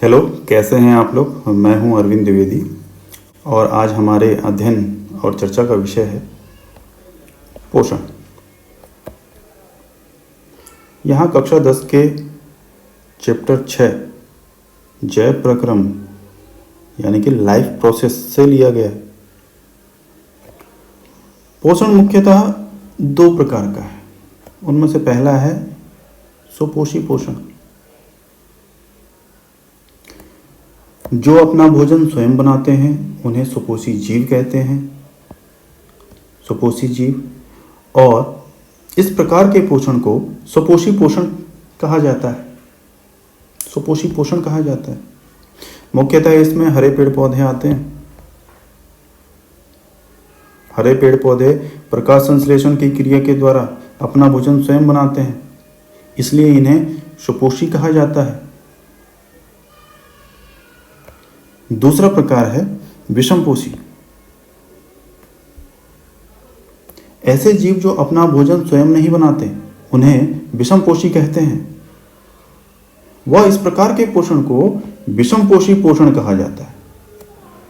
Hello, कैसे हैं आप लोग। मैं हूं अरविंद द्विवेदी और आज हमारे अध्ययन और चर्चा का विषय है पोषण। यहाँ कक्षा 10 के चैप्टर 6 जय प्रक्रम यानी कि लाइफ प्रोसेस से लिया गया है। पोषण मुख्यतः दो प्रकार का है। उनमें से पहला है सुपोषी पोषण। जो अपना भोजन स्वयं बनाते हैं उन्हें सुपोषी जीव कहते हैं। सुपोषी जीव और इस प्रकार के पोषण को सुपोषी पोषण कहा जाता है। सुपोषी पोषण कहा जाता है। मुख्यतः इसमें हरे पेड़ पौधे आते हैं। हरे पेड़ पौधे प्रकाश संश्लेषण की क्रिया के द्वारा अपना भोजन स्वयं बनाते हैं, इसलिए इन्हें सुपोषी कहा जाता है। दूसरा प्रकार है विषमपोषी। ऐसे जीव जो अपना भोजन स्वयं नहीं बनाते उन्हें विषमपोषी कहते हैं। वह इस प्रकार के पोषण को विषमपोषी पोषण कहा जाता है,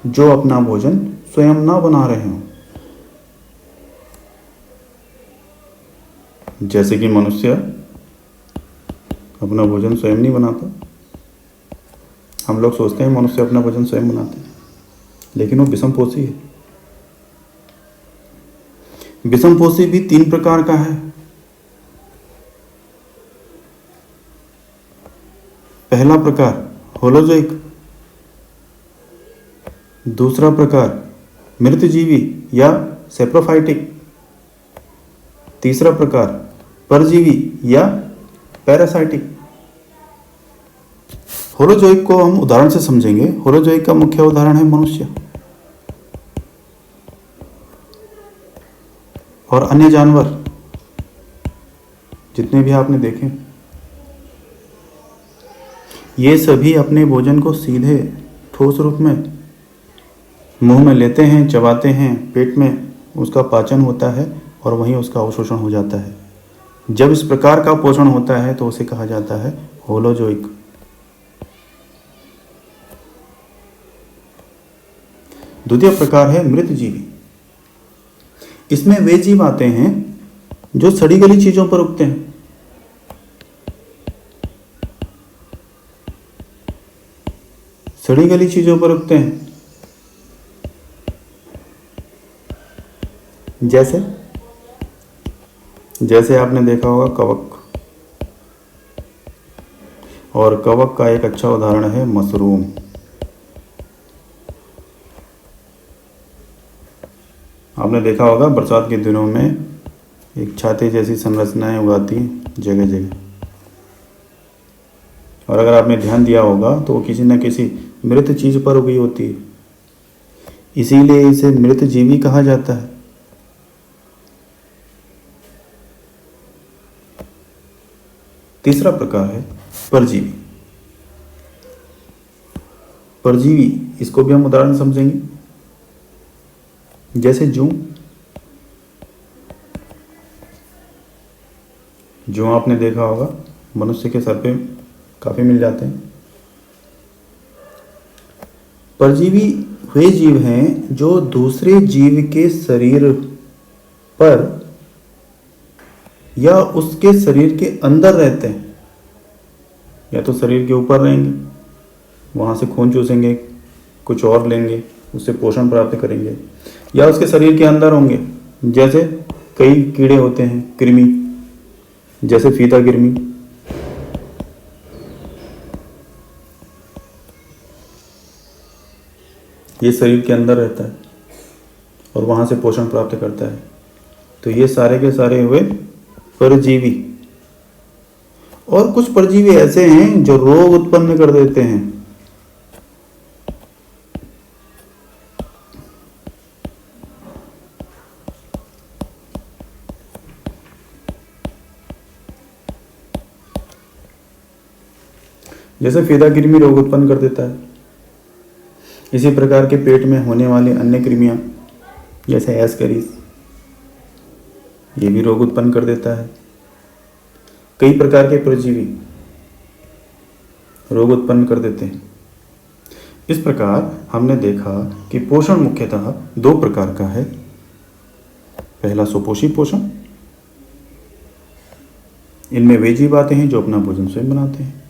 जो अपना भोजन स्वयं न बना रहे हों। जैसे कि मनुष्य अपना भोजन स्वयं नहीं बनाता। हम लोग सोचते हैं मनुष्य अपना भोजन स्वयं बनाते हैं, लेकिन वो विषमपोषी है। विषमपोषी भी 3 प्रकार का है। पहला प्रकार होलोजोइक, दूसरा प्रकार मृतजीवी या सेप्रोफाइटिक, तीसरा प्रकार परजीवी या पैरासाइटिक। होलोजोइक को हम उदाहरण से समझेंगे। होलोजोइक का मुख्य उदाहरण है मनुष्य और अन्य जानवर जितने भी आपने देखे। ये सभी अपने भोजन को सीधे ठोस रूप में मुंह में लेते हैं, चबाते हैं, पेट में उसका पाचन होता है और वहीं उसका अवशोषण हो जाता है। जब इस प्रकार का पोषण होता है तो उसे कहा जाता है होलोजोइक। द्वितीय प्रकार है मृतजीवी। इसमें वे जीव आते हैं जो सड़ी गली चीजों पर उगते हैं। सड़ी गली चीजों पर उगते हैं जैसे आपने देखा होगा कवक, और कवक का एक अच्छा उदाहरण है मशरूम। आपने देखा होगा बरसात के दिनों में एक छाते जैसी संरचनाएं उगाती हैं जगह जगह, और अगर आपने ध्यान दिया होगा तो वो किसी न किसी मृत चीज पर उगी होती है, इसीलिए इसे मृतजीवी कहा जाता है। तीसरा प्रकार है परजीवी। परजीवी, इसको भी हम उदाहरण समझेंगे। जैसे जूं आपने देखा होगा मनुष्य के सर पे काफी मिल जाते हैं। परजीवी वे जीव हैं जो दूसरे जीव के शरीर पर या उसके शरीर के अंदर रहते हैं। या तो शरीर के ऊपर रहेंगे, वहां से खून चूसेंगे, कुछ और लेंगे, उससे पोषण प्राप्त करेंगे, या उसके शरीर के अंदर होंगे। जैसे कई कीड़े होते हैं, कृमि, जैसे फीता कृमि। ये शरीर के अंदर रहता है और वहां से पोषण प्राप्त करता है। तो ये सारे के सारे हुए परजीवी। और कुछ परजीवी ऐसे हैं जो रोग उत्पन्न कर देते हैं। जैसे फीता कृमि रोग उत्पन्न कर देता है, इसी प्रकार के पेट में होने वाली अन्य कृमियां जैसे एस्केरिस, ये भी रोग उत्पन्न कर देता है। कई प्रकार के परजीवी रोग उत्पन्न कर देते हैं। इस प्रकार हमने देखा कि पोषण मुख्यतः दो प्रकार का है। पहला सुपोषी पोषण, इनमें वे जीव आते हैं जो अपना भोजन स्वयं बनाते हैं।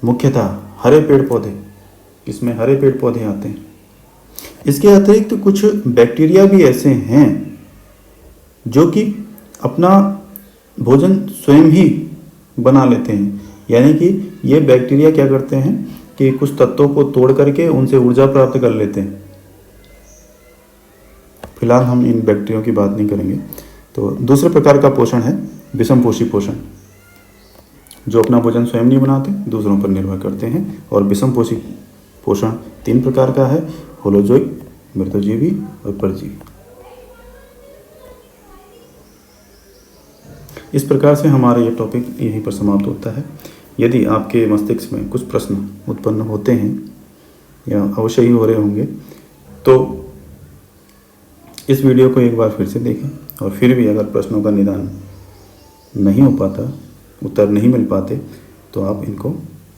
मुख्यतः हरे पेड़ पौधे, इसमें हरे पेड़ पौधे आते हैं। इसके अतिरिक्त तो कुछ बैक्टीरिया भी ऐसे हैं जो कि अपना भोजन स्वयं ही बना लेते हैं। यानी कि ये बैक्टीरिया क्या करते हैं कि कुछ तत्वों को तोड़ करके उनसे ऊर्जा प्राप्त कर लेते हैं। फिलहाल हम इन बैक्टीरियों की बात नहीं करेंगे। तो दूसरे प्रकार का पोषण है विषमपोषी पोषण, जो अपना भोजन स्वयं नहीं बनाते, दूसरों पर निर्भर करते हैं। और विषमपोषी पोषण 3 प्रकार का है, होलोजोइक, मृतजीवी और परजीवी। इस प्रकार से हमारा ये टॉपिक यहीं पर समाप्त होता है। यदि आपके मस्तिष्क में कुछ प्रश्न उत्पन्न होते हैं या अवश्य ही हो रहे होंगे, तो इस वीडियो को एक बार फिर से देखें। और फिर भी अगर प्रश्नों का निदान नहीं हो पाता, उत्तर नहीं मिल पाते, तो आप इनको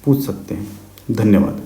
पूछ सकते हैं। धन्यवाद।